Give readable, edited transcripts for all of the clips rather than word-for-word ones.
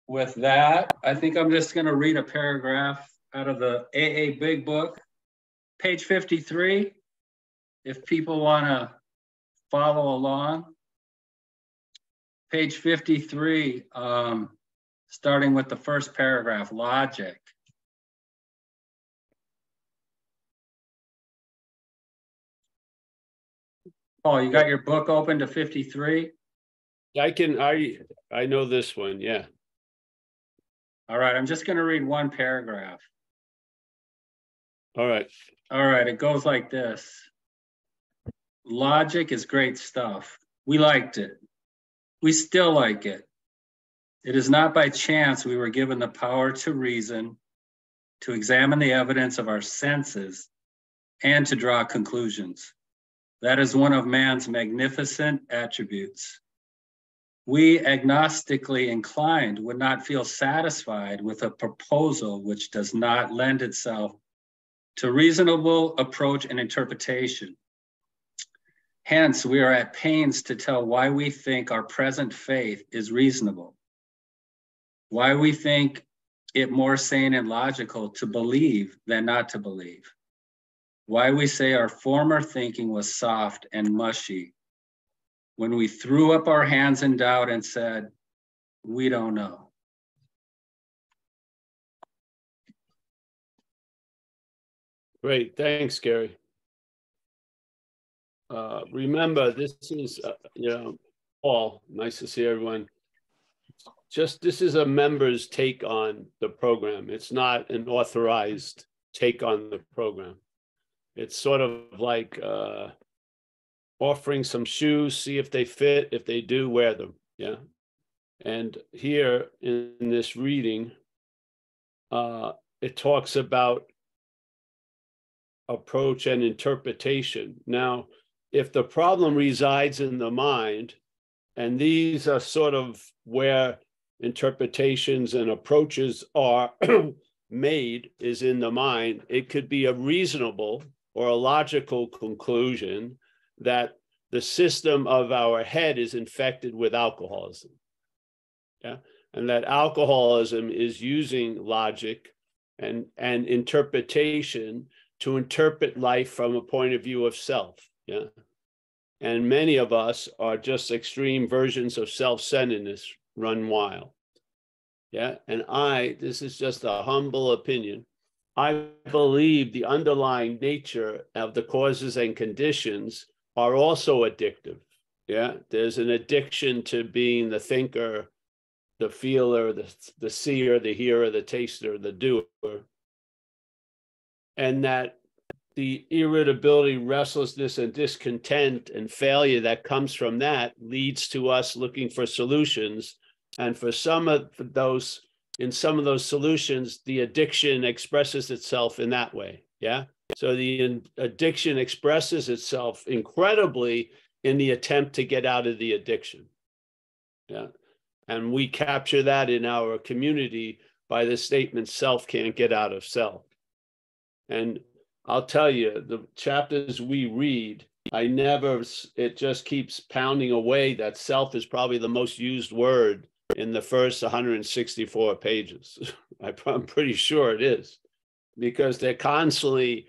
With that, I think I'm just going to read a paragraph out of the AA Big Book, page 53, if people want to follow along. Page 53, starting with the first paragraph, logic. Paul, you got your book open to 53? I know this one, yeah. All right, I'm just going to read one paragraph. All right. All right, it goes like this. Logic is great stuff. We liked it. We still like it. It is not by chance we were given the power to reason, to examine the evidence of our senses, and to draw conclusions. That is one of man's magnificent attributes. We, agnostically inclined, would not feel satisfied with a proposal which does not lend itself to reasonable approach and interpretation. Hence, we are at pains to tell why we think our present faith is reasonable, why we think it more sane and logical to believe than not to believe, why we say our former thinking was soft and mushy, when we threw up our hands in doubt and said, we don't know. Great, thanks, Gary. Remember, this is, Paul, nice to see everyone. This is a member's take on the program. It's not an authorized take on the program. It's sort of like offering some shoes, see if they fit. If they do, wear them, yeah? And here in this reading, it talks about approach and interpretation. Now, if the problem resides in the mind, and these are sort of where interpretations and approaches are made, is in the mind, it could be a reasonable or a logical conclusion that the system of our head is infected with alcoholism. Yeah, and that alcoholism is using logic and interpretation to interpret life from a point of view of self. Yeah, and many of us are just extreme versions of self-centeredness run wild. Yeah, and this is just a humble opinion, I believe the underlying nature of the causes and conditions are also addictive. Yeah, there's an addiction to being the thinker, the feeler, the seer, the hearer, the taster, the doer. And that the irritability, restlessness, and discontent and failure that comes from that leads to us looking for solutions. And for some of those, in some of those solutions, the addiction expresses itself in that way. Yeah. So the addiction expresses itself incredibly in the attempt to get out of the addiction. Yeah. And we capture that in our community by the statement, self can't get out of self. And I'll tell you, the chapters we read, it just keeps pounding away that self is probably the most used word in the first 164 pages. I'm pretty sure it is, because they're constantly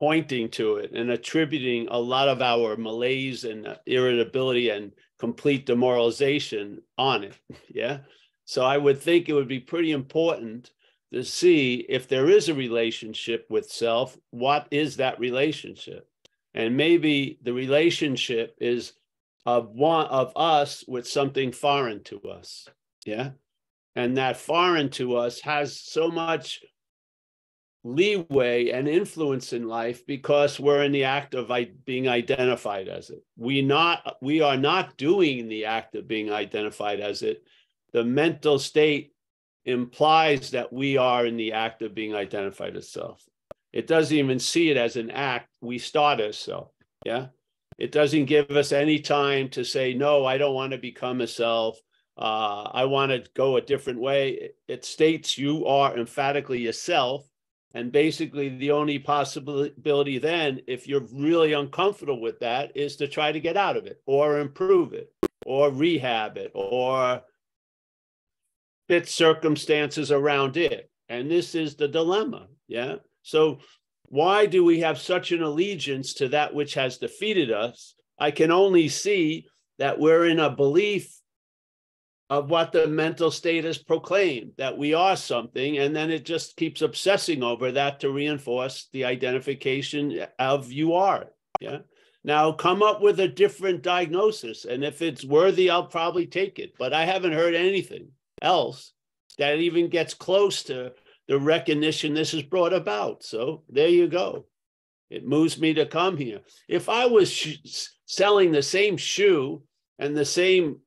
pointing to it and attributing a lot of our malaise and irritability and complete demoralization on it. Yeah. So I would think it would be pretty important to see if there is a relationship with self. What is that relationship? And maybe the relationship is of one of us with something foreign to us. Yeah. And that foreign to us has so much leeway and influence in life because we're in the act of being identified as it. We are not doing the act of being identified as it. The mental state implies that we are in the act of being identified as self. It doesn't even see it as an act. We start as self. Yeah. It doesn't give us any time to say, no, I don't want to become a self. I want to go a different way. It states you are emphatically yourself. And basically the only possibility then, if you're really uncomfortable with that, is to try to get out of it or improve it or rehab it or fit circumstances around it. And this is the dilemma. Yeah. So why do we have such an allegiance to that which has defeated us? I can only see that we're in a belief of what the mental state has proclaimed, that we are something, and then it just keeps obsessing over that to reinforce the identification of you are. Yeah. Now come up with a different diagnosis, and if it's worthy, I'll probably take it. But I haven't heard anything else that even gets close to the recognition this has brought about. So there you go. It moves me to come here. If I was selling the same shoe and the same,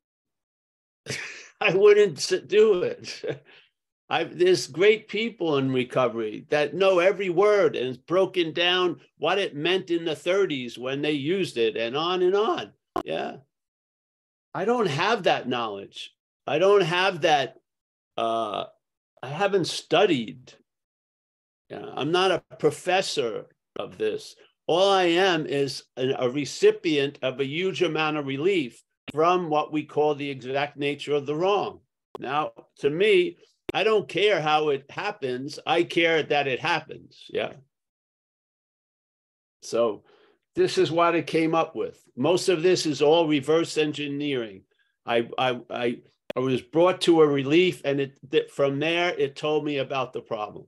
I wouldn't do it. There's great people in recovery that know every word and it's broken down what it meant in the 30s when they used it and on and on. Yeah. I don't have that knowledge. I don't have that. I haven't studied. Yeah, I'm not a professor of this. All I am is a recipient of a huge amount of relief from what we call the exact nature of the wrong. Now, to me, I don't care how it happens. I care that it happens. Yeah. So this is what it came up with. Most of this is all reverse engineering. I was brought to a relief, and from there, it told me about the problem.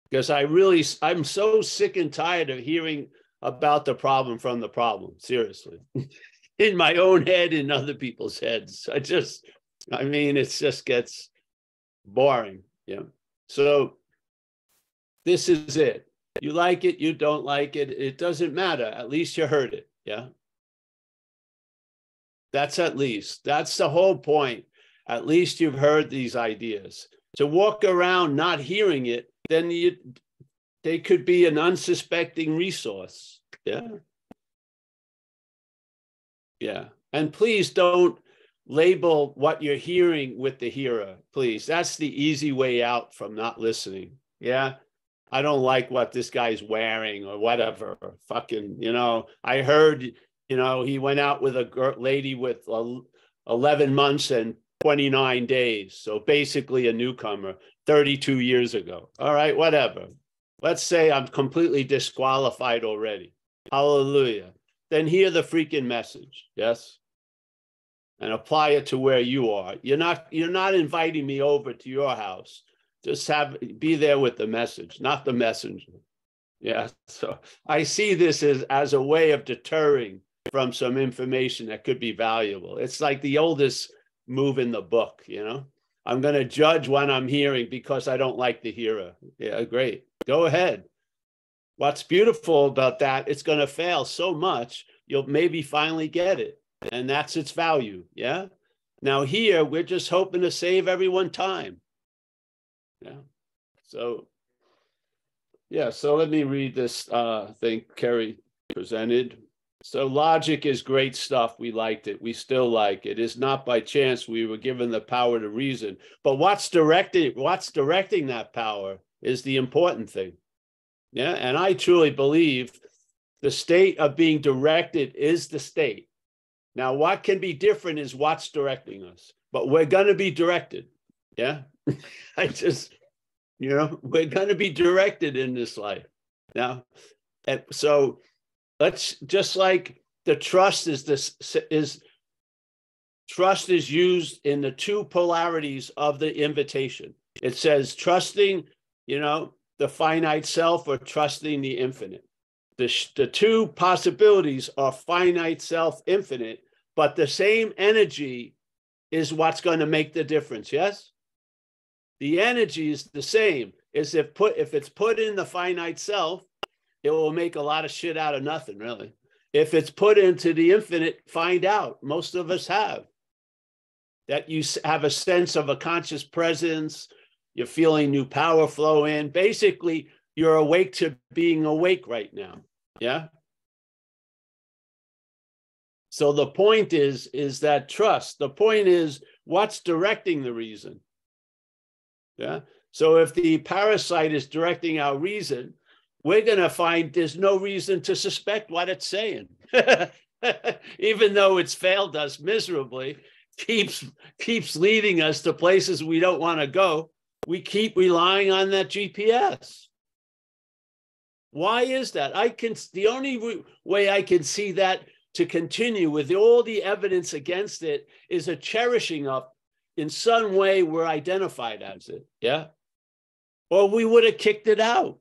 Because I'm so sick and tired of hearing about the problem from the problem, seriously. In my own head, in other people's heads. It just gets boring. Yeah. So this is it. You like it, you don't like it. It doesn't matter. At least you heard it. Yeah. That's the whole point. At least you've heard these ideas. To walk around not hearing it, then they could be an unsuspecting resource. Yeah. Yeah. And please don't label what you're hearing with the hearer, please. That's the easy way out from not listening. Yeah. I don't like what this guy's wearing or whatever. Fucking, I heard, he went out with a lady with 11 months and 29 days. So basically a newcomer 32 years ago. All right, whatever. Let's say I'm completely disqualified already. Hallelujah. Then hear the freaking message. Yes. And apply it to where you are. You're not inviting me over to your house. Just be there with the message, not the messenger. Yeah. So I see this as a way of deterring from some information that could be valuable. It's like the oldest move in the book, I'm going to judge what I'm hearing because I don't like the hearer. Yeah, great. Go ahead. What's beautiful about that, it's going to fail so much, you'll maybe finally get it. And that's its value. Yeah. Now here, we're just hoping to save everyone time. Yeah. So, so let me read this thing Kerry presented. So logic is great stuff. We liked it. We still like it. It's not by chance we were given the power to reason. But what's directing that power is the important thing. Yeah. And I truly believe the state of being directed is the state. Now, what can be different is what's directing us. But we're going to be directed. Yeah. We're going to be directed in this life. Now, and so let's just like the trust trust is used in the two polarities of the invitation. It says trusting, the finite self or trusting the infinite. The two possibilities are finite self, infinite, but the same energy is what's going to make the difference. Yes. The energy is the same. If it's put in the finite self, it will make a lot of shit out of nothing, really. If it's put into the infinite, find out. Most of us have. That you have a sense of a conscious presence. You're feeling new power flow in. Basically, you're awake to being awake right now. Yeah. So the point is that trust. The point is what's directing the reason. Yeah. So if the parasite is directing our reason, we're going to find there's no reason to suspect what it's saying. Even though it's failed us miserably, keeps leading us to places we don't want to go, we keep relying on that GPS. Why is that? The only way I can see that to continue with all the evidence against it is a cherishing of, in some way we're identified as it, yeah? Or we would have kicked it out.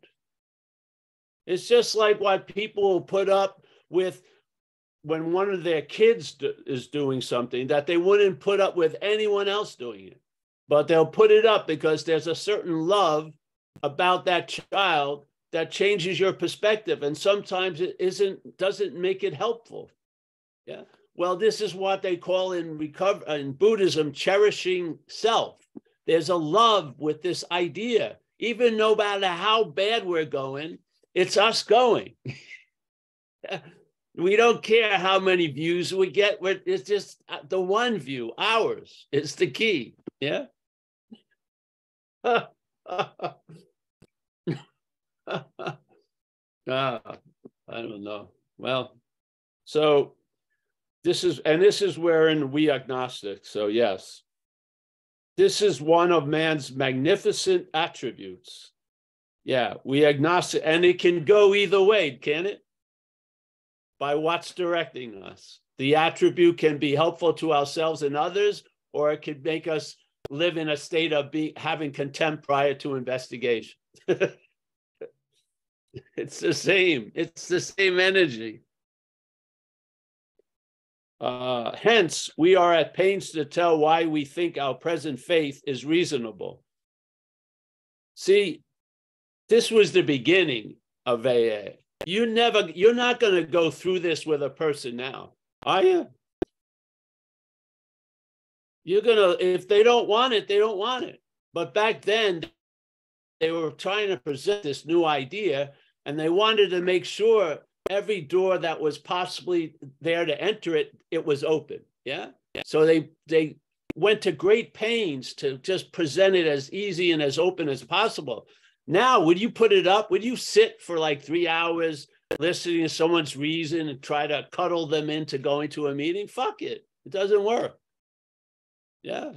It's just like what people will put up with when one of their kids is doing something that they wouldn't put up with anyone else doing it. But they'll put it up because there's a certain love about that child that changes your perspective. And sometimes it doesn't make it helpful. Yeah. Well, this is what they call in Buddhism, cherishing self. There's a love with this idea. Even no matter how bad we're going, it's us going. We don't care how many views we get. It's just the one view, ours. It's the key. Yeah. I don't know. Well, so this is wherein we agnostic. So yes, this is one of man's magnificent attributes. Yeah, we agnostic, and it can go either way, can it? By what's directing us. The attribute can be helpful to ourselves and others, or it could make us live in a state of having contempt prior to investigation. It's the same. It's the same energy. Hence, we are at pains to tell why we think our present faith is reasonable. See, this was the beginning of AA. You're not going to go through this with a person now, are you? You're going to, if they don't want it, they don't want it. But back then, they were trying to present this new idea, and they wanted to make sure every door that was possibly there to enter it, it was open. Yeah. So they went to great pains to just present it as easy and as open as possible. Now, would you put it up? Would you sit for like 3 hours listening to someone's reason and try to cuddle them into going to a meeting? Fuck it. It doesn't work. Yeah.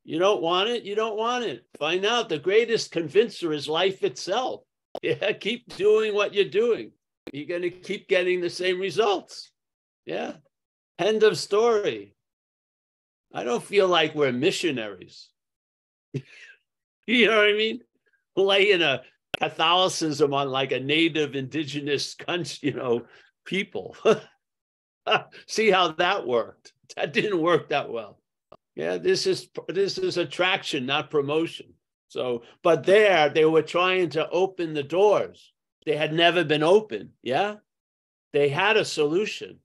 You don't want it, you don't want it. Find out the greatest convincer is life itself. Yeah, keep doing what you're doing. You're going to keep getting the same results. Yeah. End of story. I don't feel like we're missionaries. You know what I mean? Laying a Catholicism on like a native indigenous country, people. See how that worked. That didn't work that well. Yeah, this is attraction, not promotion. So, but they were trying to open the doors. They had never been open. Yeah, they had a solution,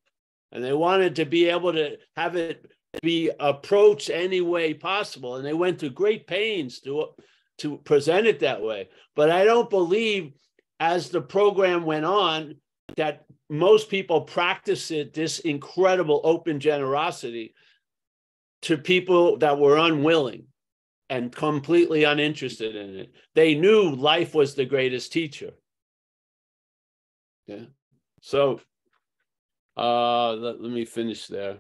and they wanted to be able to have it be approached any way possible. And they went to great pains to present it that way. But I don't believe, as the program went on, that most people practiced this incredible open generosity to people that were unwilling and completely uninterested in it. They knew life was the greatest teacher. Yeah. So let me finish there.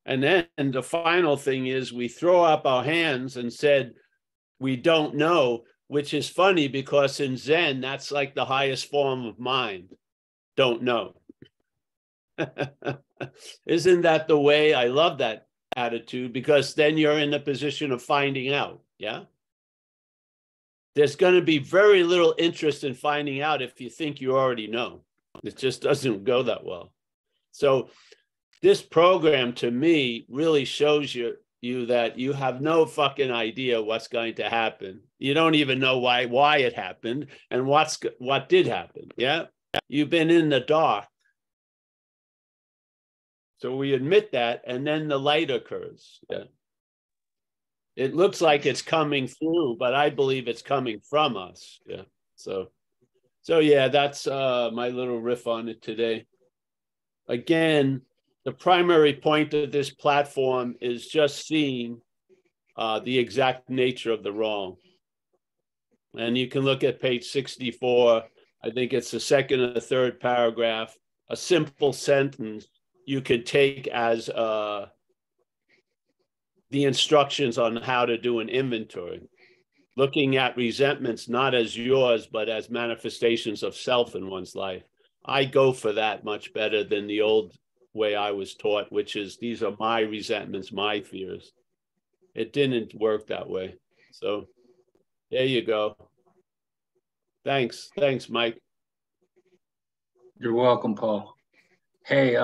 And then the final thing is we throw up our hands and said, we don't know, which is funny because in Zen, that's like the highest form of mind. Don't know. Isn't that the way? I love that attitude, because then you're in the position of finding out. Yeah. There's going to be very little interest in finding out if you think you already know. It just doesn't go that well. So this program, to me, really shows you that you have no fucking idea what's going to happen. You don't even know why it happened and what did happen. Yeah. You've been in the dark. So we admit that, and then the light occurs. Yeah. It looks like it's coming through, but I believe it's coming from us. Yeah. So yeah, that's my little riff on it today. Again, the primary point of this platform is just seeing the exact nature of the wrong. And you can look at page 64 I think it's the second or third paragraph, a simple sentence you could take as the instructions on how to do an inventory, looking at resentments not as yours, but as manifestations of self in one's life. I go for that much better than the old way I was taught, which is these are my resentments, my fears. It didn't work that way. So there you go. Thanks, Mike. You're welcome, Paul. Hey,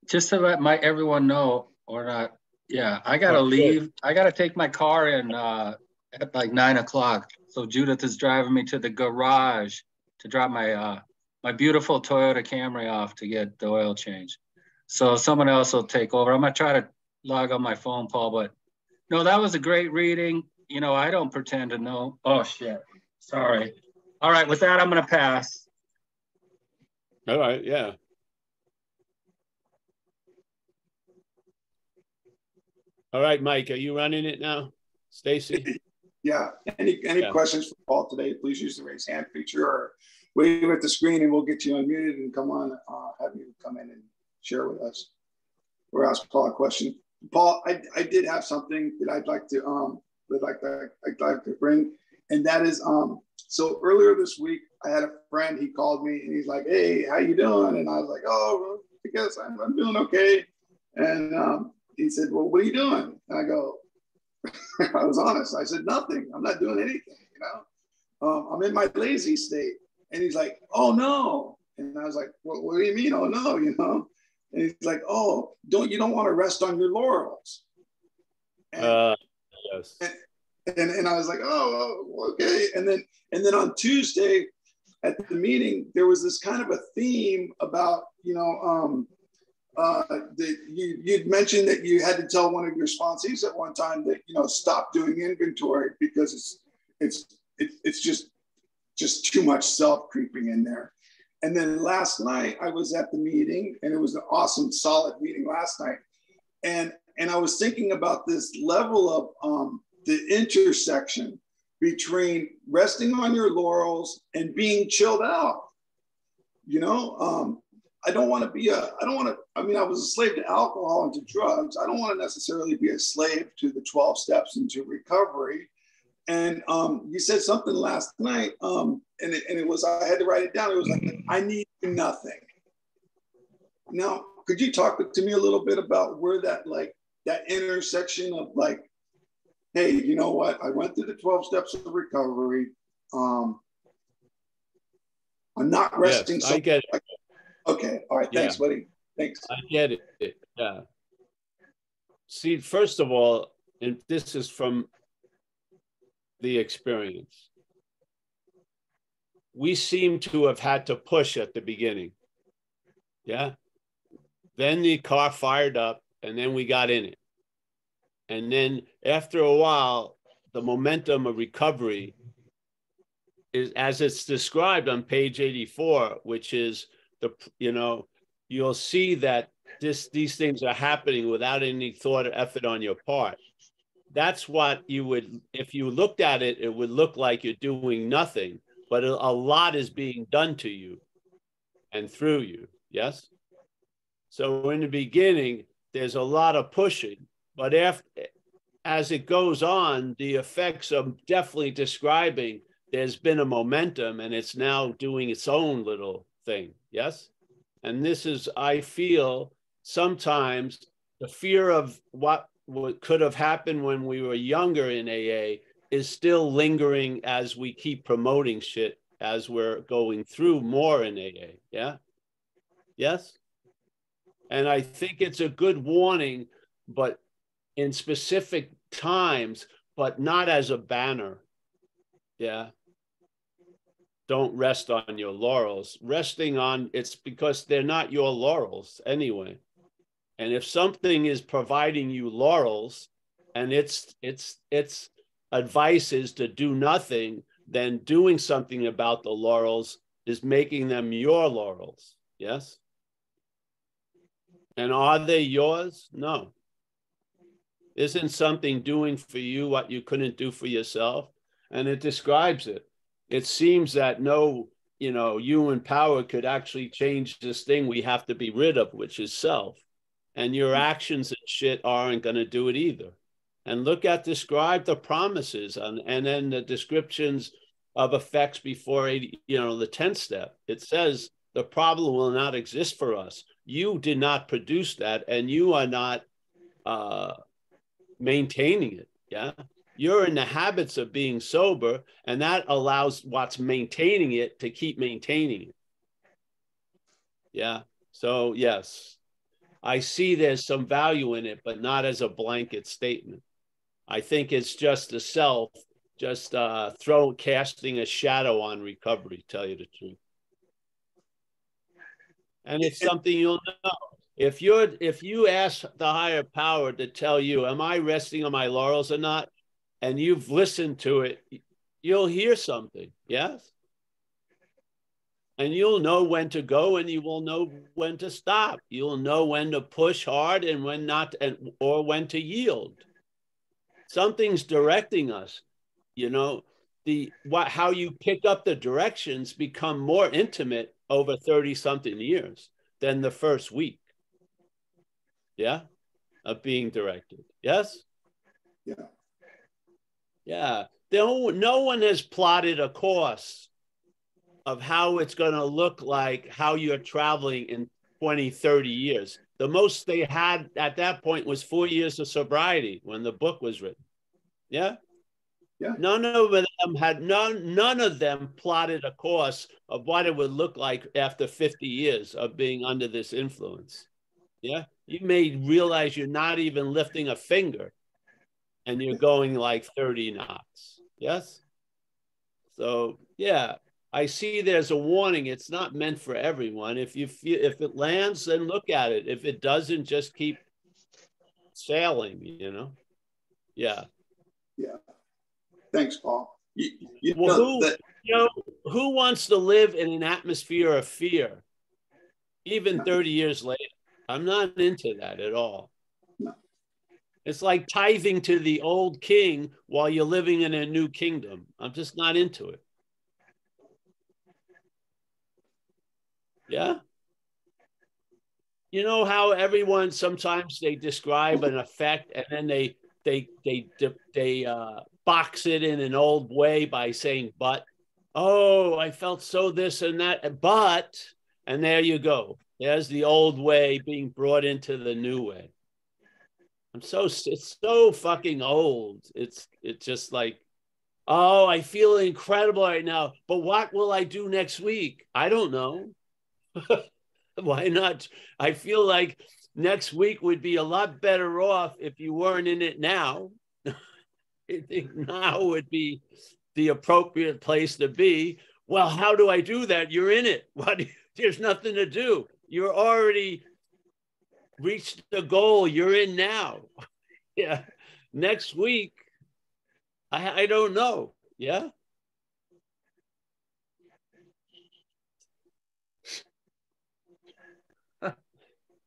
just to let everyone know or not, yeah, I gotta leave. I gotta take my car in at like 9 o'clock. So Judith is driving me to the garage to drop my my beautiful Toyota Camry off to get the oil change. So someone else will take over. I'm gonna try to log on my phone, Paul, but no, that was a great reading. You know, I don't pretend to know. Oh shit, sorry. All right, with that, I'm gonna pass. All right, yeah. All right, Mike, are you running it now? Stacy? Yeah. Any questions for Paul today, please use the raise hand feature or wave at the screen and we'll get you unmuted and come on, have you come in and share with us or ask Paul a question. Paul, I did have something that I'd like to bring, and that is so earlier this week I had a friend, he called me and he's like, hey, how you doing? And I was like, oh, I guess I'm doing okay. And he said, well, what are you doing? And I go, I was honest. I said, nothing. I'm not doing anything, you know. I'm in my lazy state. And he's like, oh, no. And I was like, well, what do you mean, oh, no, you know? And he's like, oh, you don't want to rest on your laurels. And, yes. And I was like, oh, okay. And then on Tuesday at the meeting, there was this kind of a theme about, you know, you'd mentioned that you had to tell one of your sponsees at one time that, you know, stop doing inventory because it's just too much self creeping in there. And then last night I was at the meeting, and it was an awesome, solid meeting last night. And I was thinking about this level of the intersection between resting on your laurels and being chilled out. You know, I mean, I was a slave to alcohol and to drugs. I don't want to necessarily be a slave to the 12 steps into recovery. And you said something last night, and it was, I had to write it down. It was like, I need nothing. Now, could you talk to me a little bit about where that intersection of like, hey, you know what? I went through the 12 steps of recovery. I'm not resting. Yes, I get it. Okay. All right. Thanks, buddy. Thanks. I get it. Yeah. See, first of all, and this is from the experience, we seem to have had to push at the beginning. Yeah. Then the car fired up, and then we got in it. And then after a while, the momentum of recovery is, as it's described on page 84, which is you'll see that these things are happening without any thought or effort on your part. That's what you would, if you looked at it, it would look like you're doing nothing, but a lot is being done to you and through you. Yes. So in the beginning, there's a lot of pushing, but as it goes on, the effects are definitely describing there's been a momentum and it's now doing its own little thing. Yes. And this is, I feel sometimes the fear of what could have happened when we were younger in AA is still lingering as we keep promoting shit as we're going through more in AA. Yeah. Yes. And I think it's a good warning, but in specific times, but not as a banner. Yeah. Don't rest on your laurels. Resting on, it's because they're not your laurels anyway. And if something is providing you laurels and its advice is to do nothing, then doing something about the laurels is making them your laurels. Yes. And are they yours? No. Isn't something doing for you what you couldn't do for yourself? And it describes it. It seems that no you know, you and power could actually change this thing we have to be rid of, which is self. And your actions and shit aren't going to do it either. And describe the promises and then the descriptions of effects before, you know, the 10th step. It says the problem will not exist for us. You did not produce that, and you are not maintaining it. Yeah. You're in the habits of being sober, and that allows what's maintaining it to keep maintaining it. Yeah. So, yes, I see there's some value in it, but not as a blanket statement. I think it's just the self just casting a shadow on recovery, tell you the truth. And it's something you'll know. If you ask the higher power to tell you, am I resting on my laurels or not? And you've listened to it, you'll hear something, yes? And you'll know when to go, and you will know when to stop. You'll know when to push hard and when not, or when to yield. Something's directing us. You know, how you pick up the directions become more intimate over 30-something years than the first week. Yeah, of being directed. Yes? Yeah. Yeah. No one has plotted a course of how it's going to look like, how you're traveling in 20, 30 years. The most they had at that point was 4 years of sobriety when the book was written. Yeah? Yeah. None of them plotted a course of what it would look like after 50 years of being under this influence. Yeah? You may realize you're not even lifting a finger and you're going like 30 knots. Yes? So, yeah, I see there's a warning. It's not meant for everyone. If it lands, then look at it. If it doesn't, just keep sailing, you know? Yeah. Yeah. Thanks, Paul. Who wants to live in an atmosphere of fear, even 30 years later? I'm not into that at all. No. It's like tithing to the old king while you're living in a new kingdom. I'm just not into it. Yeah. You know how everyone sometimes they describe an effect and then they box it in an old way by saying, but, oh, I felt so this and that, but, and there you go. There's the old way being brought into the new way. It's so fucking old. It's just like, oh, I feel incredible right now, but what will I do next week? I don't know. Why not? I feel like next week would be a lot better off if you weren't in it now. I think now would be the appropriate place to be. Well, how do I do that? You're in it. There's nothing to do. You're already reached the goal. You're in now. Yeah. Next week, I don't know. Yeah.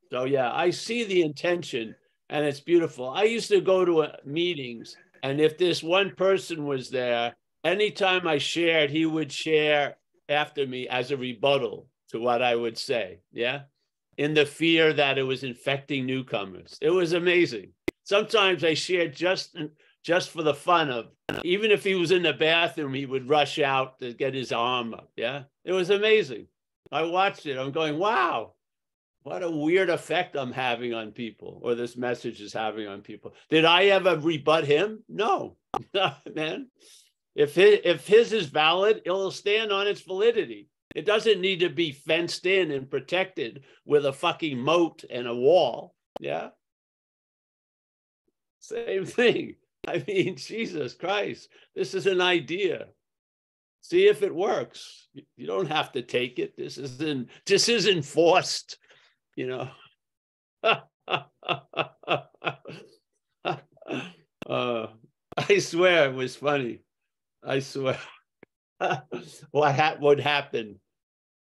So, yeah, I see the intention and it's beautiful. I used to go to meetings, and if this one person was there, anytime I shared, he would share after me as a rebuttal to what I would say. Yeah. In the fear that it was infecting newcomers. It was amazing. Sometimes I shared just for the fun of, even if he was in the bathroom, he would rush out to get his arm up. Yeah. It was amazing. I watched it. I'm going, wow. What a weird effect I'm having on people, or this message is having on people. Did I ever rebut him? No, man. If his is valid, it'll stand on its validity. It doesn't need to be fenced in and protected with a fucking moat and a wall. Yeah. Same thing. I mean, Jesus Christ, this is an idea. See if it works. You don't have to take it. This isn't forced. You know, I swear it was funny. I swear. What would happen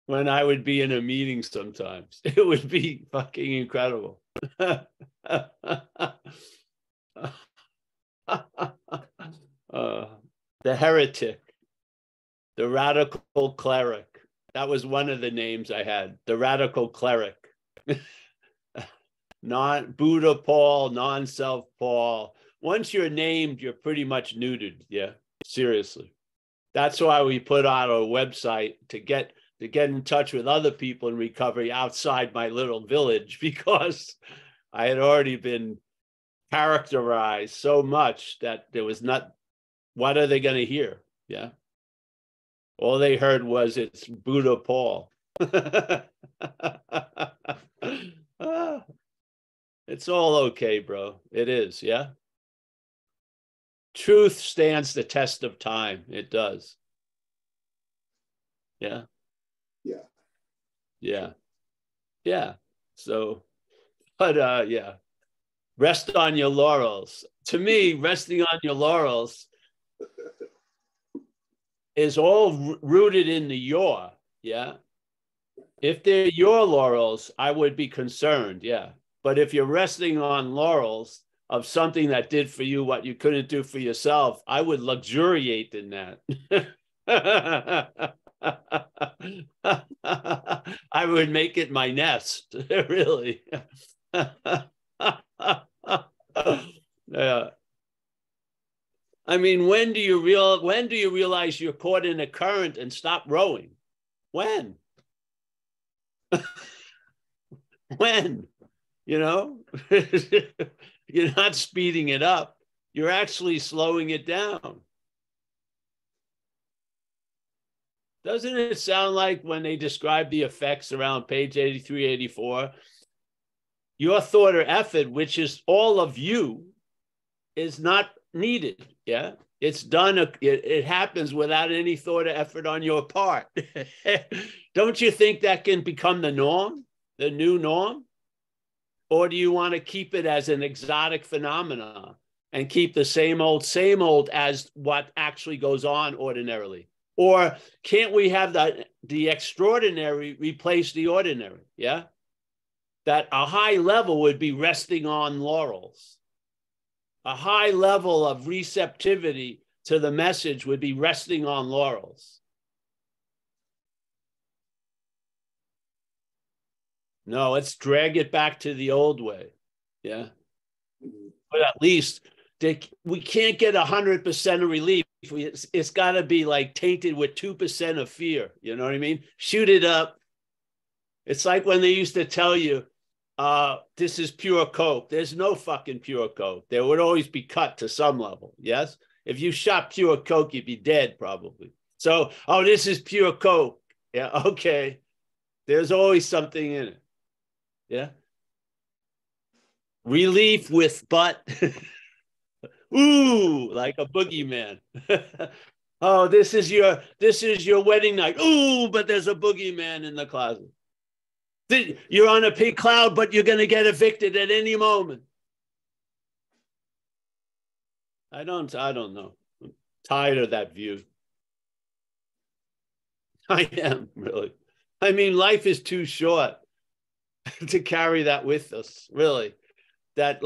when I would be in a meeting sometimes? It would be fucking incredible. The heretic, the radical cleric. That was one of the names I had, the radical cleric. Non-Buddha Paul, non-self Paul. Once you're named, you're pretty much neutered. Yeah, seriously. That's why we put out a website to get in touch with other people in recovery outside my little village, because I had already been characterized so much that there was not, what are they going to hear? Yeah. All they heard was it's Buddha Paul. It's all okay, bro. It is, yeah. Truth stands the test of time. It does. Yeah. Yeah. Yeah. Yeah. So, but yeah. Rest on your laurels. To me, resting on your laurels is all rooted in the your. Yeah. If they're your laurels, I would be concerned. Yeah. But if you're resting on laurels of something that did for you what you couldn't do for yourself, I would luxuriate in that. I would make it my nest, really. Yeah. I mean, when do you realize you're caught in a current and stop rowing? When? When? You know, you're not speeding it up. You're actually slowing it down. Doesn't it sound like when they describe the effects around page 83, 84, your thought or effort, which is all of you, is not needed. Yeah. It's done. It happens without any thought or effort on your part. Don't you think that can become the norm, the new norm? Or do you want to keep it as an exotic phenomenon and keep the same old as what actually goes on ordinarily? Or can't we have the extraordinary replace the ordinary? Yeah. That a high level would be resting on laurels. A high level of receptivity to the message would be resting on laurels. No, let's drag it back to the old way. Yeah. But at least we can't get 100% of relief. It's got to be like tainted with 2% of fear. You know what I mean? Shoot it up. It's like when they used to tell you, this is pure coke. There's no fucking pure coke. There would always be cut to some level. Yes. If you shot pure coke, you'd be dead probably. So, oh, this is pure coke. Yeah. Okay. There's always something in it. Yeah. Relief with but. Ooh, like a boogeyman. Oh, this is your wedding night. Ooh, but there's a boogeyman in the closet. You're on a pink cloud, but you're going to get evicted at any moment. I don't know. I'm tired of that view. I am, really. I mean, life is too short to carry that with us, really. That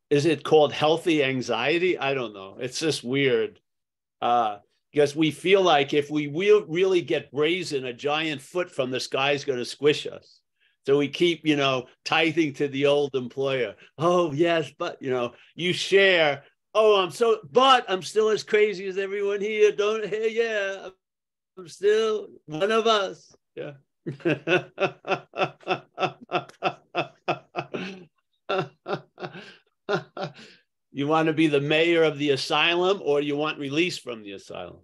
is it called healthy anxiety? I don't know. It's just weird. Because we feel like if we really get brazen, a giant foot from the sky is going to squish us. So we keep, tithing to the old employer. Oh, yes, but, you share. Oh, but I'm still as crazy as everyone here. Yeah, I'm still one of us. Yeah. You want to be the mayor of the asylum, or you want release from the asylum?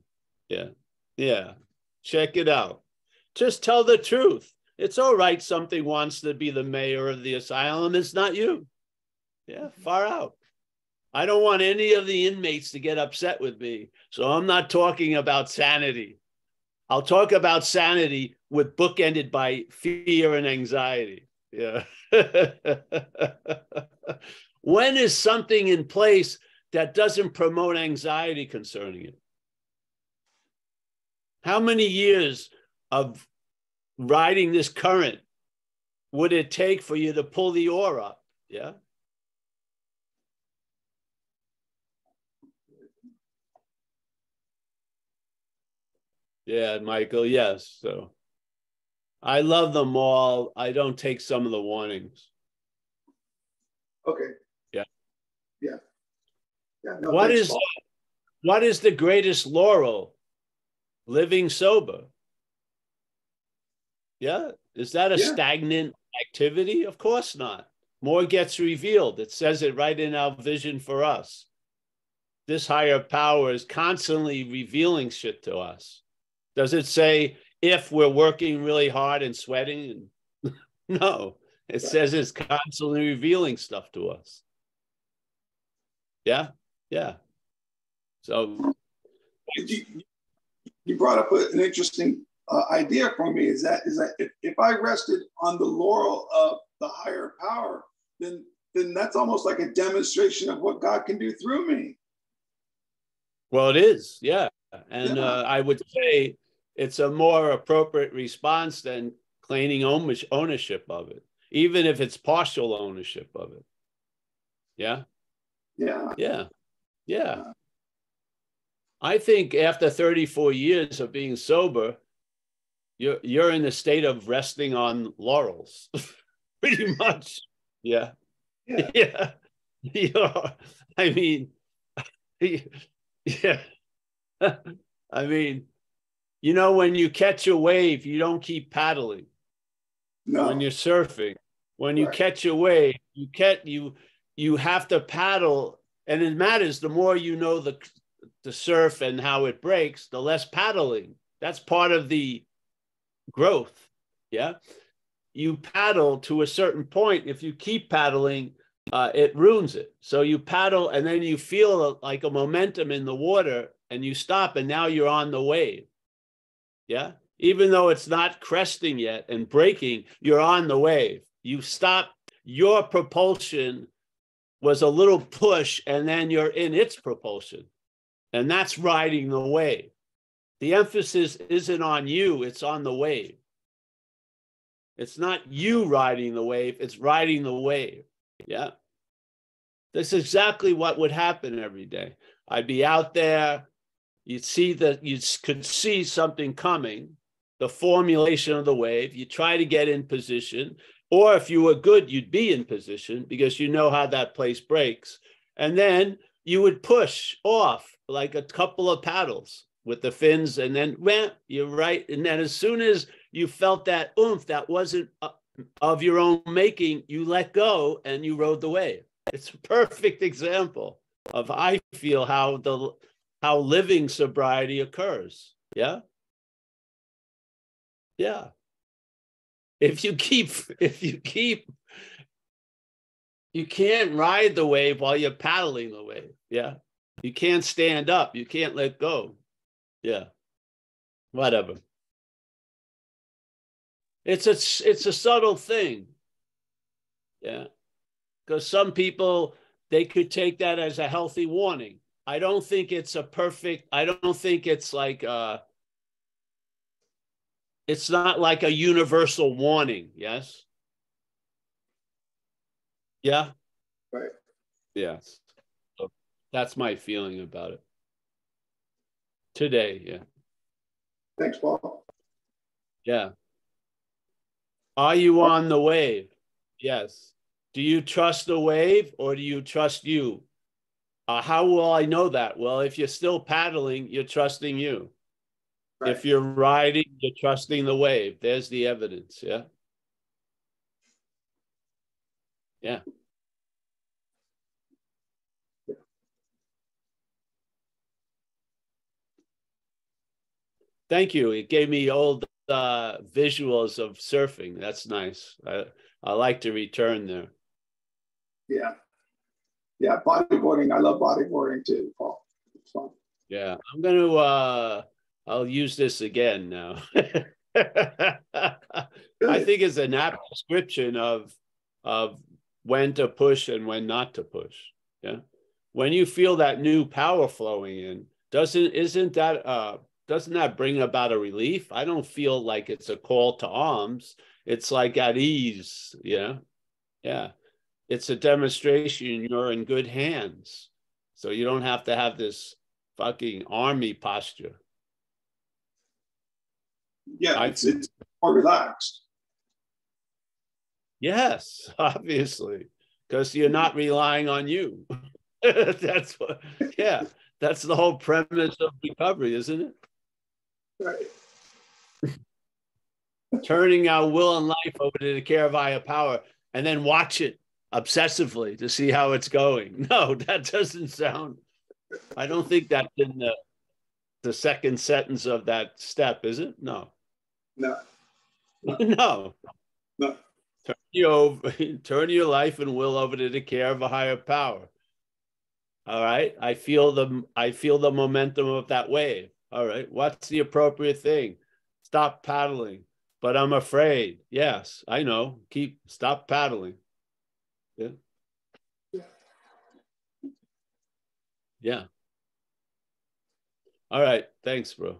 Yeah. Yeah. Check it out. Just tell the truth. It's all right. Something wants to be the mayor of the asylum. It's not you. Yeah. Far out. I don't want any of the inmates to get upset with me. So I'm not talking about sanity. I'll talk about sanity with bookended by fear and anxiety. Yeah. When is something in place that doesn't promote anxiety concerning it? How many years of riding this current would it take for you to pull the oar up? Yeah. Yeah, Michael, yes. So I love them all. I don't take some of the warnings. Okay. Yeah. Yeah. Yeah. No, What thanks, is Paul. what is the greatest laurel? Living sober. Yeah. Is that a stagnant activity? Of course not. More gets revealed. It says it right in our vision for us. This higher power is constantly revealing shit to us. Does it say if we're working really hard and sweating? No, it says it's constantly revealing stuff to us. Yeah, yeah. So you brought up an interesting idea for me. Is that if I rested on the laurel of the higher power, then that's almost like a demonstration of what God can do through me. Well, it is, yeah. And I would say it's a more appropriate response than claiming ownership of it, even if it's partial ownership of it. Yeah? Yeah. Yeah. Yeah. I think after 34 years of being sober, you're in a state of resting on laurels, pretty much. Yeah. Yeah. Yeah. I mean, yeah. I mean, you know, when you catch a wave, you don't keep paddling. No. When you're surfing, when you catch a wave, you have to paddle, and it matters. The more you know the surf and how it breaks, the less paddling. That's part of the growth. Yeah, you paddle to a certain point. If you keep paddling, it ruins it. So you paddle, and then you feel like a momentum in the water, and you stop, and now you're on the wave. Yeah. Even though it's not cresting yet and breaking, you're on the wave. You stop. Your propulsion was a little push, and then you're in its propulsion. And that's riding the wave. The emphasis isn't on you, it's on the wave. It's not you riding the wave, it's riding the wave. Yeah. That's exactly what would happen every day. I'd be out there, you could see something coming, the formulation of the wave. You try to get in position, or if you were good, you'd be in position because you know how that place breaks. And then you would push off like a couple of paddles with the fins, and then you're right. And then as soon as you felt that oomph that wasn't of your own making, you let go and you rode the wave. It's a perfect example of, I feel, how living sobriety occurs. Yeah. Yeah. If you can't ride the wave while you're paddling the wave. Yeah. You can't stand up. You can't let go. Yeah. Whatever. It's a subtle thing. Yeah. Because some people, they could take that as a healthy warning. I don't think it's I don't think it's like it's not like a universal warning. Yes. Yeah. Right. Yes. So that's my feeling about it today. Yeah. Thanks, Paul. Yeah. Are you on the wave? Yes. Do you trust the wave or do you trust you? How will I know that? Well, if you're still paddling, you're trusting you. Right. If you're riding, you're trusting the wave. There's the evidence. Yeah. Yeah. Thank you. It gave me old visuals of surfing. That's nice. I like to return there. Yeah. Yeah. Bodyboarding. I love bodyboarding too, Paul. It's fun. Yeah. I'm going to, I'll use this again now. I think it's an apt description of when to push and when not to push. Yeah. When you feel that new power flowing in, doesn't that bring about a relief? I don't feel like it's a call to arms. It's like at ease. Yeah. Yeah. It's a demonstration you're in good hands. So you don't have to have this fucking army posture. Yeah, it's more relaxed. Yes, obviously, because you're not relying on you. That's what, yeah, that's the whole premise of recovery, isn't it? Right. Turning our will and life over to the care of higher power and then watch it obsessively to see how it's going. No, that doesn't sound, I don't think that's in the second sentence of that step, is it? No. No. No. No. Turn your life and will over to the care of a higher power. All right. I feel the momentum of that wave. All right. What's the appropriate thing? Stop paddling. But I'm afraid. Yes, I know. Stop paddling. Yeah. Yeah. All right. Thanks, bro.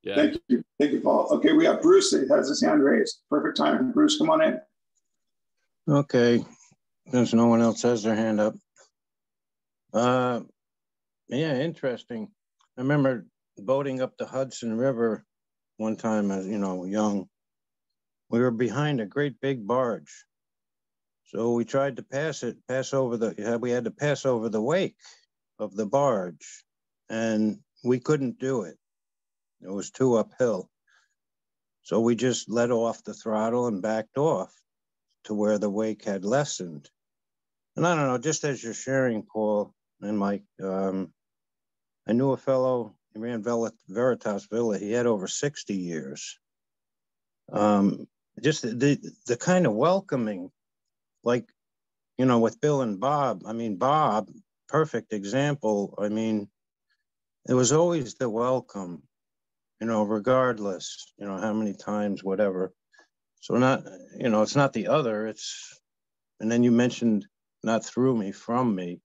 Yeah. Thank you. Thank you, Paul. Okay, we have Bruce. He has his hand raised. Perfect time. Bruce, come on in. Okay. Since no one else has their hand up. Yeah, interesting. I remember boating up the Hudson River one time as, young. We were behind a great big barge. So we tried to we had to pass over the wake of the barge, and we couldn't do it. It was too uphill. So we just let off the throttle and backed off to where the wake had lessened. And I don't know, just as you're sharing, Paul and Mike, I knew a fellow, he ran Veritas Villa. He had over 60 years. Just the kind of welcoming, like, with Bill and Bob. I mean, Bob, perfect example. I mean, it was always the welcome, regardless, how many times, whatever. So it's not the other, and then you mentioned not through me, from me.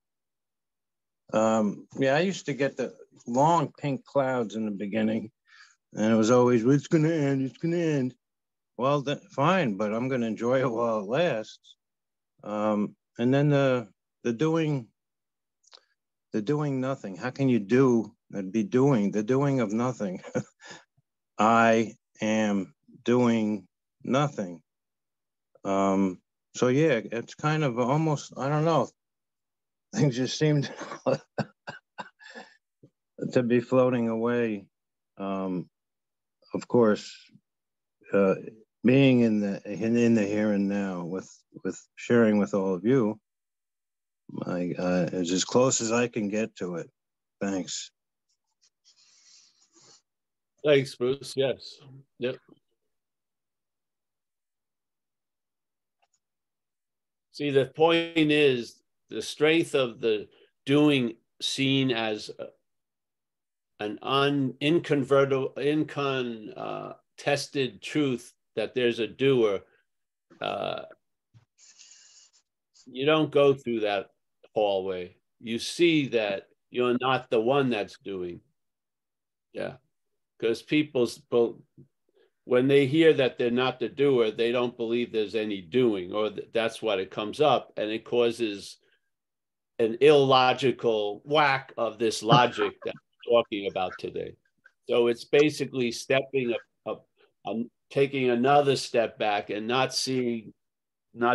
Yeah, I used to get the long pink clouds in the beginning, and it was always, well, it's going to end, it's going to end. Well, fine, but I'm going to enjoy it while it lasts. And then the doing nothing. How can you do and be doing the doing of nothing? I am doing nothing. So yeah, it's kind of almost, I don't know, things just seemed to be floating away. Of course, being in the here and now with sharing with all of you, is as close as I can get to it. Thanks. Thanks, Bruce. Yes. Yep. See, the point is the strength of the doing seen as an incontested truth that there's a doer. You don't go through that hallway. You see that you're not the one that's doing. Yeah. Because when they hear that they're not the doer, they don't believe there's any doing, or that's what it comes up, and it causes an illogical whack of this logic that we're talking about today. So it's basically stepping up, taking another step back and not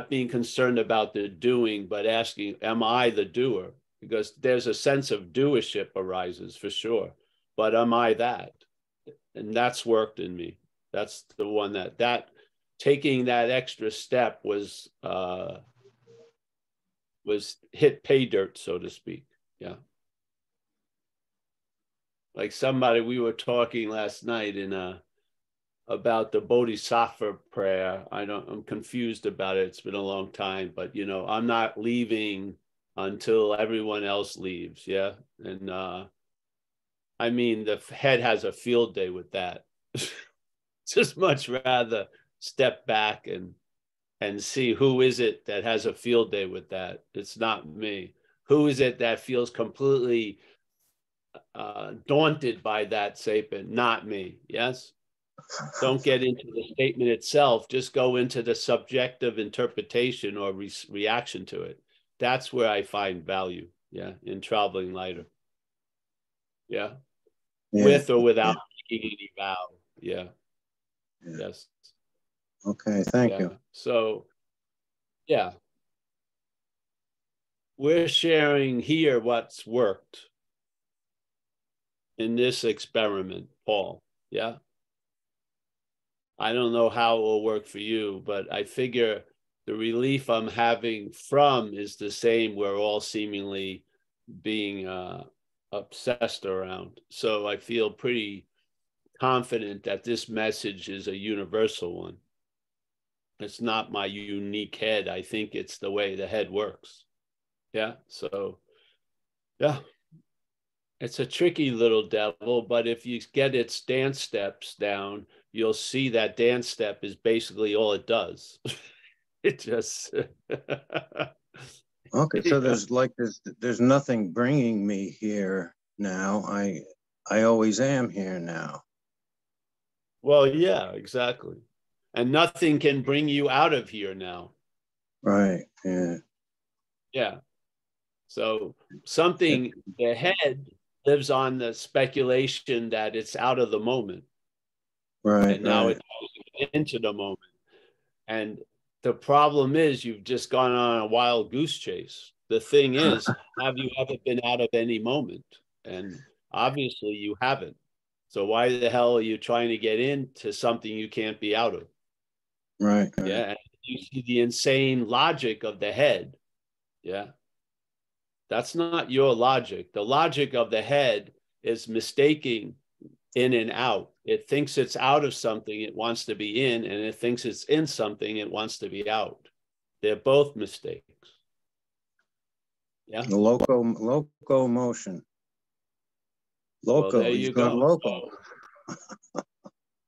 being concerned about the doing, but asking, am I the doer? Because there's a sense of doership arises for sure, but am I that? And that's worked in me. That's the one that taking that extra step was hit pay dirt, so to speak. Yeah. Like we were talking last night about the Bodhisattva prayer. I'm confused about it. It's been a long time, but I'm not leaving until everyone else leaves. Yeah. And I mean, the head has a field day with that. Just much rather step back and see who is it that has a field day with that. It's not me. Who is it that feels completely daunted by that statement? Not me. Yes. Don't get into the statement itself. Just go into the subjective interpretation or reaction to it. That's where I find value. Yeah, in traveling lighter. Yeah. With or without making any vow. Yeah. Yes. Okay, thank you. So, yeah. We're sharing here what's worked in this experiment, Paul. Yeah. I don't know how it will work for you, but I figure the relief I'm having from is the same we're all seemingly being obsessed around. So I feel pretty confident that this message is a universal one. It's not my unique head. I think it's the way the head works. Yeah. So, yeah. It's a tricky little devil, but if you get its dance steps down, you'll see that dance step is basically all it does. It just Okay, so there's nothing bringing me here now. I always am here now. Well, yeah, exactly. And nothing can bring you out of here now. Right. Yeah. Yeah. So something, the head lives on the speculation that it's out of the moment. Right. And now right. it's into the moment. And the problem is you've just gone on a wild goose chase. The thing is, have you ever been out of any moment? And obviously you haven't. So why the hell are you trying to get into something you can't be out of? Right. right. Yeah. And you see the insane logic of the head. Yeah. That's not your logic. The logic of the head is mistaking in and out. It thinks it's out of something it wants to be in, and it thinks it's in something it wants to be out. They're both mistakes. Yeah. The loco motion. Loco. Well, there He's you gone go. loco.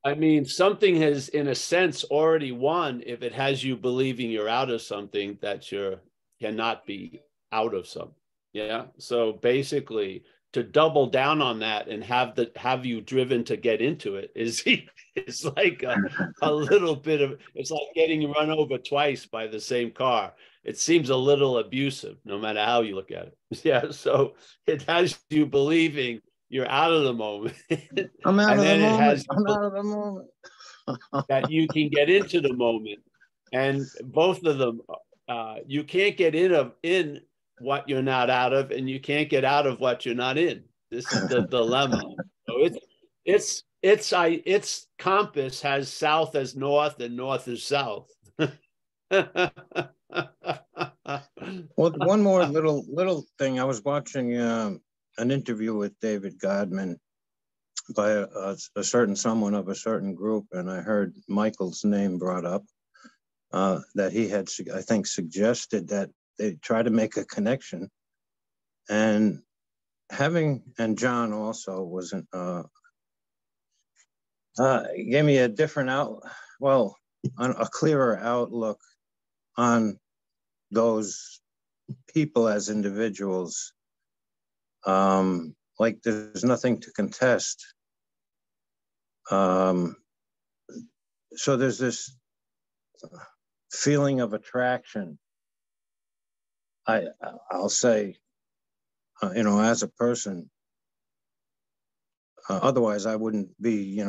I mean, something has, in a sense, already won if it has you believing you're out of something that you cannot be out of something. Yeah. So basically, to double down on that and have you driven to get into it is it's like a little bit of, it's like getting run over twice by the same car. It seems a little abusive, no matter how you look at it. Yeah. So it has you believing you're out of the moment. I'm out and of the then it moment. has I'm out of the moment. that you can get into the moment. And both of them, you can't get in what you're not out of, and you can't get out of what you're not in. This is the dilemma. So its compass has south as north and north as south. Well, one more little thing. I was watching an interview with David Godman by a certain someone of a certain group, and I heard Michael's name brought up. That he had, I think, suggested that they try to make a connection, and John also wasn't gave me a different a clearer outlook on those people as individuals. Like there's nothing to contest. So there's this feeling of attraction. I'll say, as a person. Otherwise, I wouldn't be,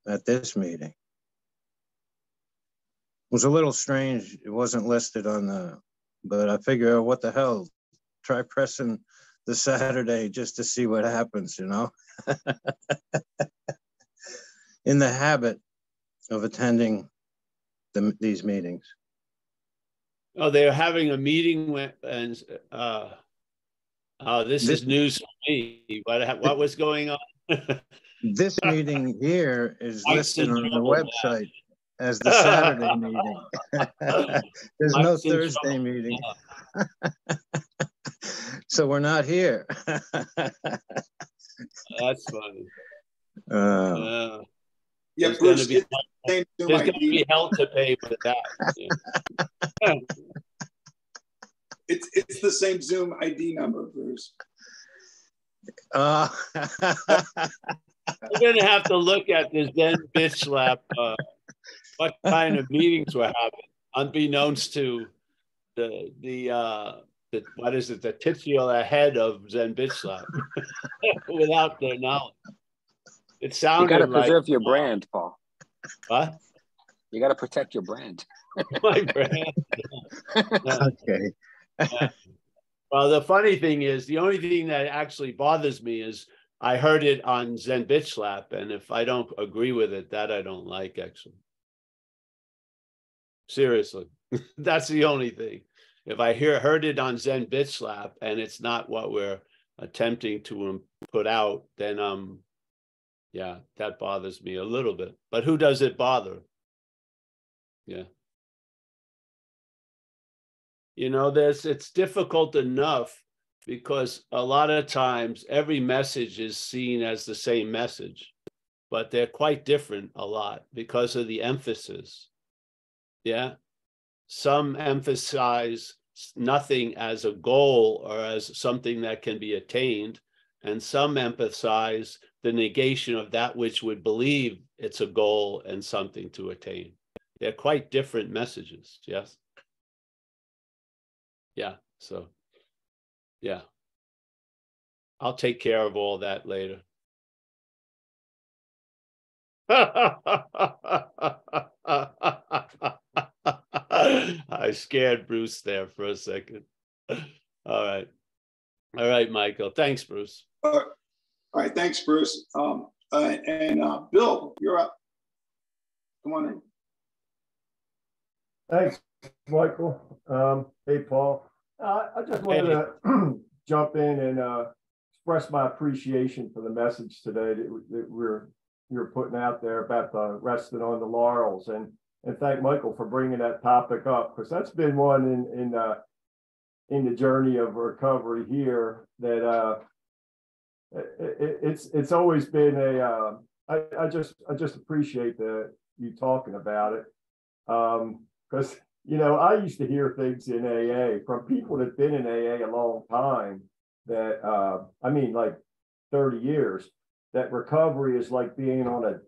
at this meeting. It was a little strange. It wasn't listed on but I figure, what the hell? Try pressing the Saturday just to see what happens, In the habit of attending these meetings. Oh, they're having a meeting and this is news for me. What was going on? This meeting here is listed on the website as the Saturday meeting. There's no Thursday meeting. So we're not here. That's funny. Yeah, there's Bruce, going to be hell to pay for that. Yeah. It's the same Zoom ID number, Bruce. We're going to have to look at this Zen bitch slap. What kind of meetings we're having, unbeknownst to the what is it, the titular head of Zen bitch slap, without their knowledge. It sounded you got to like preserve your brand, Paul. What? You got to protect your brand. My brand. Okay. Yeah. Well, the funny thing is, the only thing that actually bothers me is I heard it on Zen Bitch Slap, and if I don't agree with it, that I don't like, actually. Seriously, that's the only thing. If I heard it on Zen Bitch Slap and it's not what we're attempting to put out, then yeah, that bothers me a little bit. But who does it bother? Yeah. You know, it's difficult enough because a lot of times every message is seen as the same message, but they're quite different a lot because of the emphasis. Yeah. Some emphasize nothing as a goal or as something that can be attained, and some emphasize the negation of that which would believe it's a goal and something to attain. They're quite different messages. Yes. Yeah. So, yeah. I'll take care of all that later. I scared Bruce there for a second. All right. All right, Michael. Thanks, Bruce. All right. Thanks, Bruce. Bill, you're up. Come on in. Thanks, Michael. Hey, Paul. I just wanted to jump in and express my appreciation for the message today that you're putting out there about the resting on the laurels, and thank Michael for bringing that topic up, because that's been one in the journey of recovery here that it's always been a I just appreciate you talking about it, because you know, I used to hear things in AA from people that've been in AA a long time that I mean like 30 years, that recovery is like being on an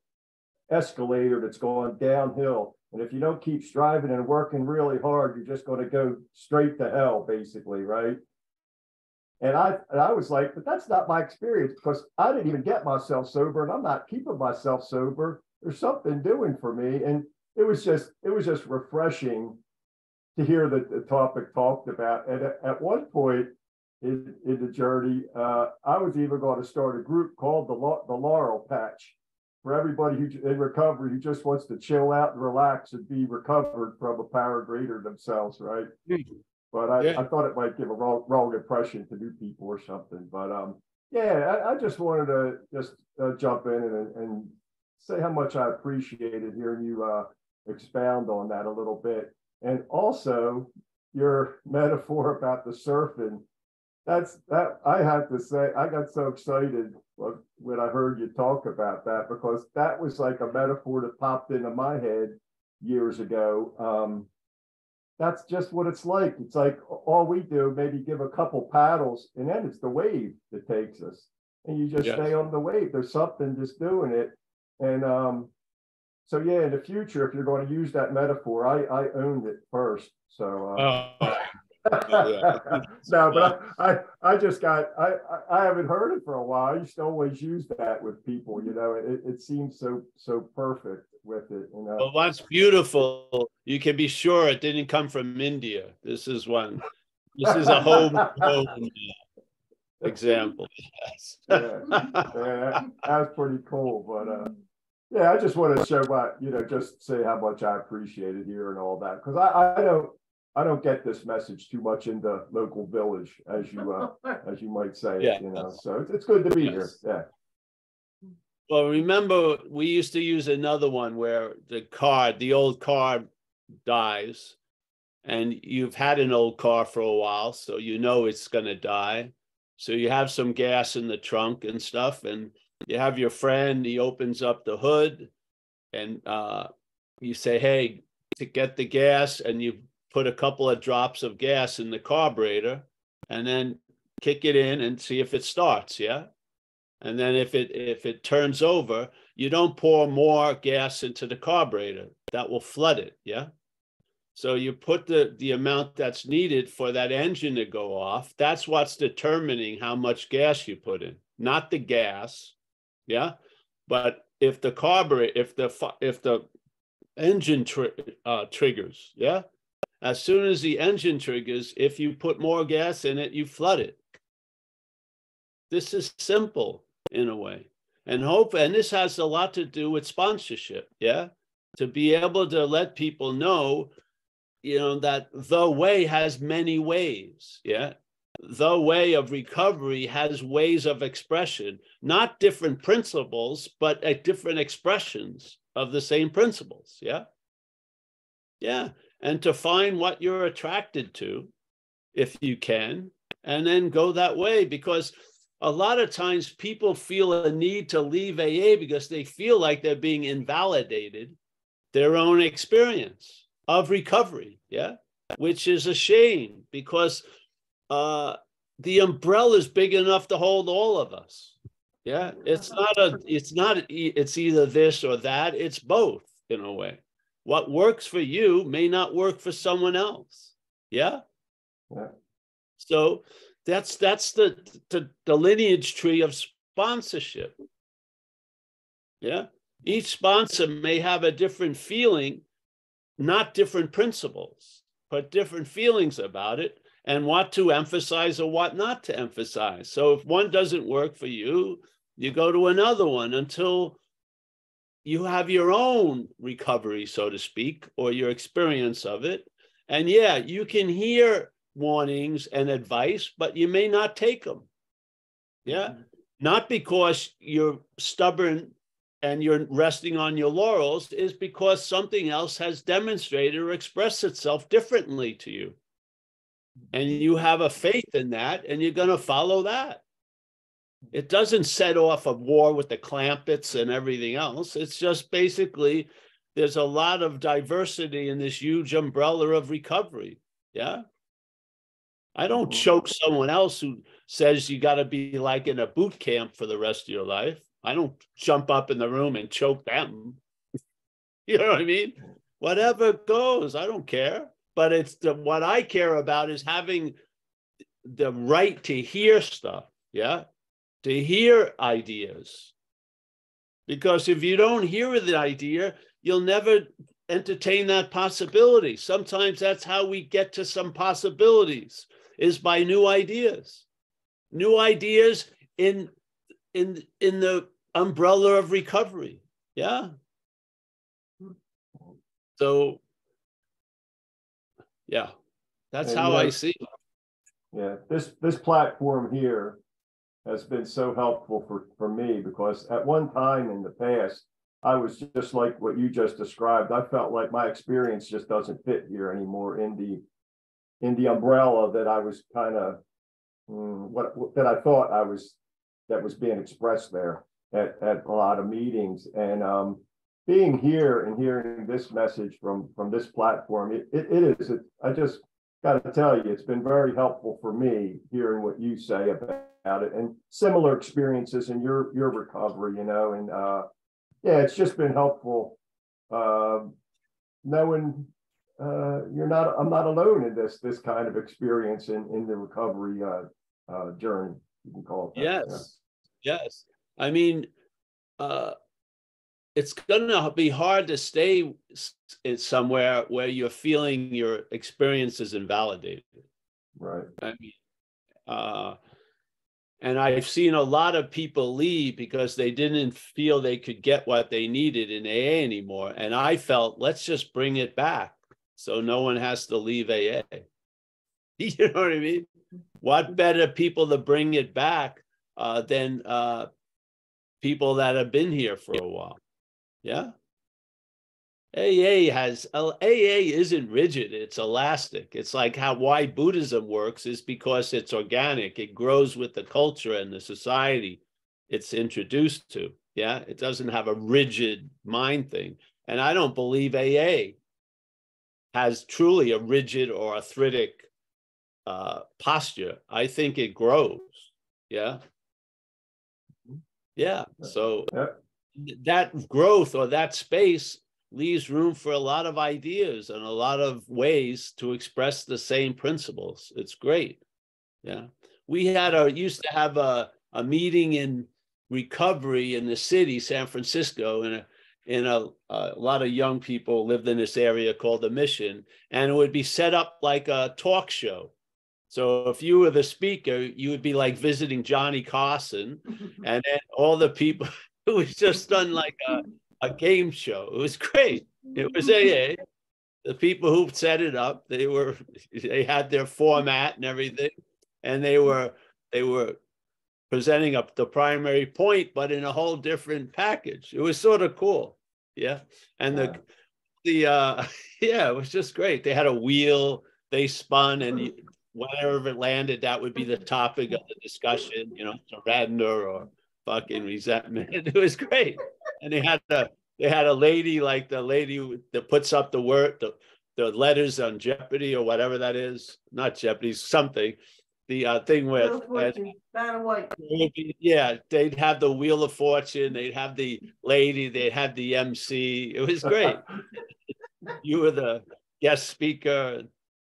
escalator that's going downhill. And if you don't keep striving and working really hard, you're just going to go straight to hell, basically, right? And I was like, but that's not my experience, because I didn't even get myself sober, and I'm not keeping myself sober. There's something doing for me. And it was just refreshing to hear that the topic talked about. And at one point in the journey, I was even going to start a group called the Laurel Patch, for everybody who in recovery who just wants to chill out and relax and be recovered from a power greater themselves, right? But I thought it might give a wrong impression to new people or something. But yeah, I just wanted to just jump in and say how much I appreciated hearing you expound on that a little bit. And also your metaphor about the surfing, that I have to say, I got so excited when I heard you talk about that, because that was like a metaphor that popped into my head years ago. That's just what it's like. It's like all we do, maybe give a couple paddles, and then it's the wave that takes us, and you just stay on the wave. There's something just doing it. And so yeah, in the future, if you're going to use that metaphor, I owned it first. So no, but I just got I haven't heard it for a while. I used to always use that with people, you know. It seems so perfect with it, you know. Well, what's beautiful, you can be sure it didn't come from India. This is one. This is a home example. Yes. Yeah, that's pretty cool. But yeah, I just want to show just say how much I appreciate it here and all that, because I don't get this message too much in the local village, as you might say, you know. So it's good to be here. Yeah. Well, remember, we used to use another one where the old car dies, and you've had an old car for a while, so you know it's going to die. So you have some gas in the trunk and stuff, and you have your friend, he opens up the hood, and you say, hey, to get the gas, and you put a couple of drops of gas in the carburetor, and then kick it in and see if it starts, yeah? And then if it turns over, you don't pour more gas into the carburetor. That will flood it, yeah? So you put the amount that's needed for that engine to go off. That's what's determining how much gas you put in, not the gas, yeah? But if the carburetor, if the engine triggers. Yeah. As soon as the engine triggers, if you put more gas in it, you flood it. This is simple in a way. And this has a lot to do with sponsorship. Yeah. To be able to let people know, that the way has many ways. Yeah. The way of recovery has ways of expression, not different principles, but different expressions of the same principles. Yeah. Yeah. And to find what you're attracted to, if you can, and then go that way, because a lot of times people feel a need to leave AA because they feel like they're being invalidated their own experience of recovery. Yeah. Which is a shame, because the umbrella is big enough to hold all of us. Yeah. It's either this or that. It's both in a way. What works for you may not work for someone else. Yeah. Yeah. So that's the lineage tree of sponsorship. Yeah. Each sponsor may have a different feeling, not different principles, but different feelings about it, and what to emphasize or what not to emphasize. So if one doesn't work for you, you go to another one until you have your own recovery, so to speak, or your experience of it. And yeah, you can hear warnings and advice, but you may not take them. Yeah. Mm-hmm. Not because you're stubborn and you're resting on your laurels, is because something else has demonstrated or expressed itself differently to you. And you have a faith in that, and you're going to follow that. It doesn't set off a war with the Clampetts and everything else. It's just basically there's a lot of diversity in this huge umbrella of recovery. Yeah. I don't choke someone else who says you got to be like in a boot camp for the rest of your life. I don't jump up in the room and choke them. You know what I mean? Whatever goes, I don't care. But it's what I care about is having the right to hear stuff. Yeah. To hear ideas. Because if you don't hear the idea, you'll never entertain that possibility. Sometimes that's how we get to some possibilities, is by new ideas. New ideas in the umbrella of recovery. Yeah. So, yeah, that's how I see it. Yeah, this platform here has been so helpful for me, because at one time in the past, I was just like what you just described. I felt like my experience just doesn't fit here anymore in the umbrella that I was kind of that I thought that was being expressed there at a lot of meetings. And being here and hearing this message from this platform, I just got to tell you, it's been very helpful for me hearing what you say about it, and similar experiences in your recovery, and yeah, it's just been helpful knowing I'm not alone in this kind of experience in the recovery journey, you can call it that. Yes. Yeah. Yes. I mean, it's gonna be hard to stay somewhere where you're feeling your experience is invalidated. Right. I mean, and I've seen a lot of people leave because they didn't feel they could get what they needed in AA anymore. And I felt, let's just bring it back so no one has to leave AA. You know what I mean? What better people to bring it back than people that have been here for a while? Yeah. AA isn't rigid, it's elastic. It's like why Buddhism works is because it's organic. It grows with the culture and the society it's introduced to. Yeah, it doesn't have a rigid mind thing. And I don't believe AA has truly a rigid or arthritic posture. I think it grows. Yeah. Yeah. So that growth or that space leaves room for a lot of ideas and a lot of ways to express the same principles. It's great. Yeah. We used to have a meeting in recovery in the city, San Francisco, in a lot of young people lived in this area called the Mission, and it would be set up like a talk show. So if you were the speaker, you would be like visiting Johnny Carson, and then all the people, it was just done like a game show. It was great. It was AA. The people who set it up, they had their format and everything, and they were presenting up the primary point, but in a whole different package. It was sort of cool. Yeah. And yeah, it was just great. They had a wheel, they spun, and wherever it landed, that would be the topic of the discussion, you know, surrender or fucking resentment. It was great. And they had a lady, like the lady that puts up the letters on Jeopardy or whatever that is, not Jeopardy, something. The thing with yeah, they'd have the Wheel of Fortune, they'd have the lady, they'd have the MC. It was great. You were the guest speaker.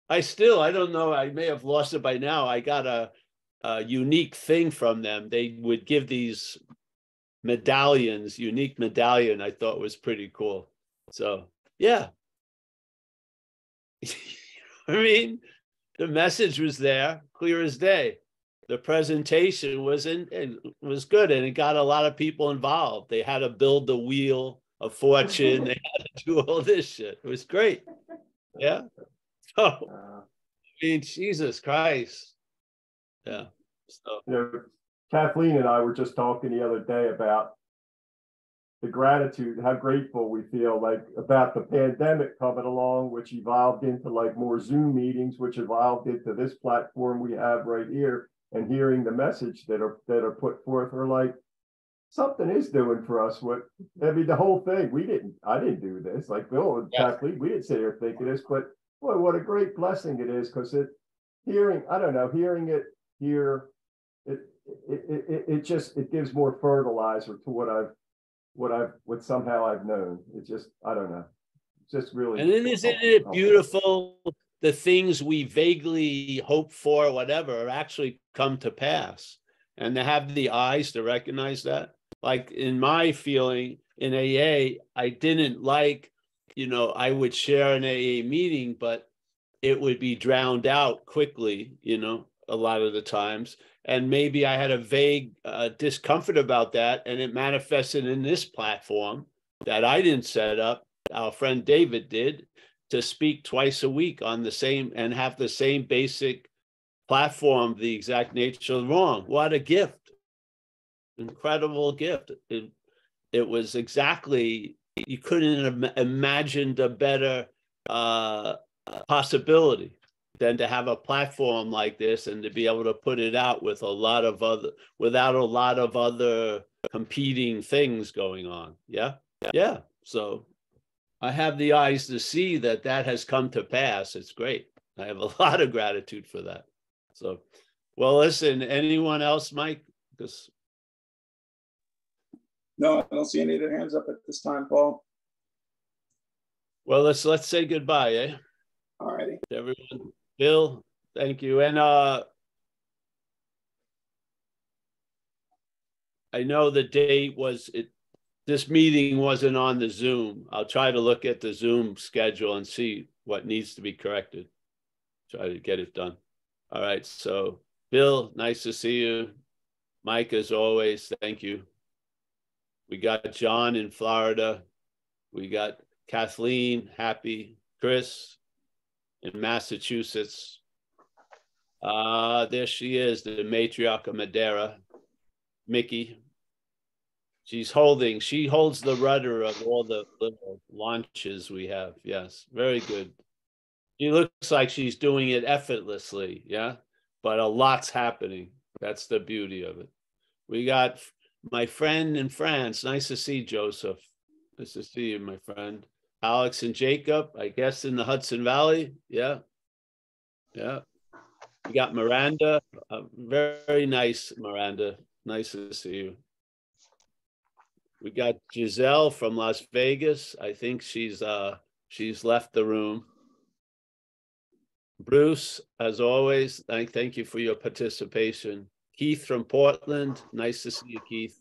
I don't know, I may have lost it by now. I got a unique thing from them. They would give these medallions, unique medallion. I thought was pretty cool. So yeah. I mean, the message was there, clear as day. The presentation was good, and it got a lot of people involved. They had to build the Wheel of Fortune. They had to do all this shit. It was great. Yeah. So, I mean, Jesus Christ. Yeah. So, you know, Kathleen and I were just talking the other day about the gratitude, how grateful we feel like about the pandemic coming along, which evolved into like more Zoom meetings, which evolved into this platform we have right here, and hearing the message that are put forth. We're like, something is doing for us. I mean, the whole thing, I didn't do this. Like Bill and Kathleen, we didn't sit here thinking this, but boy, what a great blessing it is, because hearing it here, it gives more fertilizer to what somehow I've known. It just, I don't know. It's just really. And then isn't it beautiful? The things we vaguely hope for, whatever, actually come to pass, and to have the eyes to recognize that. Like in my feeling in AA, I didn't like, I would share an AA meeting, but it would be drowned out quickly, a lot of the times. And maybe I had a vague discomfort about that, and it manifested in this platform that I didn't set up. Our friend David did, to speak twice a week on the same and have the same basic platform, the exact nature of wrong. What a gift. Incredible gift. It was exactly, you couldn't have imagined a better possibility than to have a platform like this and to be able to put it out without a lot of other competing things going on. Yeah. Yeah. So I have the eyes to see that has come to pass. It's great. I have a lot of gratitude for that. So, well, listen, anyone else, Mike? No, I don't see any of their hands up at this time, Paul. Well, let's say goodbye, eh? All righty. Everyone. Bill, thank you. And I know the date this meeting wasn't on the Zoom. I'll try to look at the Zoom schedule and see what needs to be corrected. Try to get it done. All right. So, Bill, nice to see you. Mike, as always, thank you. We got John in Florida. We got Kathleen, happy. Chris in Massachusetts. There she is, the matriarch of Madeira. Mickey. She holds the rudder of all the little launches we have. Yes, very good. She looks like she's doing it effortlessly, yeah? But a lot's happening. That's the beauty of it. We got my friend in France. Nice to see Joseph. Nice to see you, my friend. Alex and Jacob, I guess in the Hudson Valley. Yeah. Yeah. We got Miranda. Very nice, Miranda. Nice to see you. We got Giselle from Las Vegas. I think she's left the room. Bruce, as always, thank you for your participation. Keith from Portland. Nice to see you, Keith.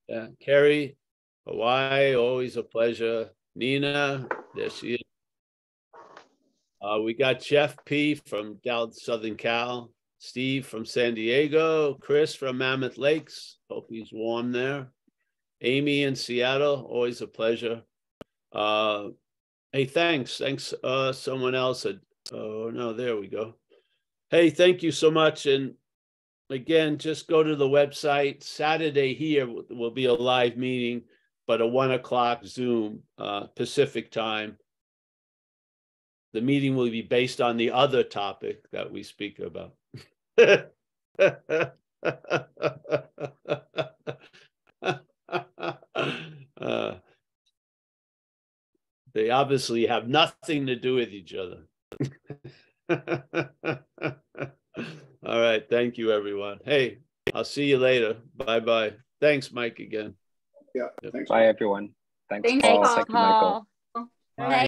Yeah. Kerry, Hawaii, always a pleasure. Nina, there she is. We got Jeff P. from Southern Cal, Steve from San Diego, Chris from Mammoth Lakes. Hope he's warm there. Amy in Seattle, always a pleasure. Hey, thanks. Someone else said, oh no, there we go. Hey, thank you so much. And again, just go to the website. Saturday here will be a live meeting, but a 1 o'clock Zoom Pacific time. The meeting will be based on the other topic that we speak about. They obviously have nothing to do with each other. All right. Thank you, everyone. Hey, I'll see you later. Bye-bye. Thanks, Mike, again. Yeah. Thanks. Bye, everyone. Thanks, Thanks, Paul. Thank you, Michael. Paul.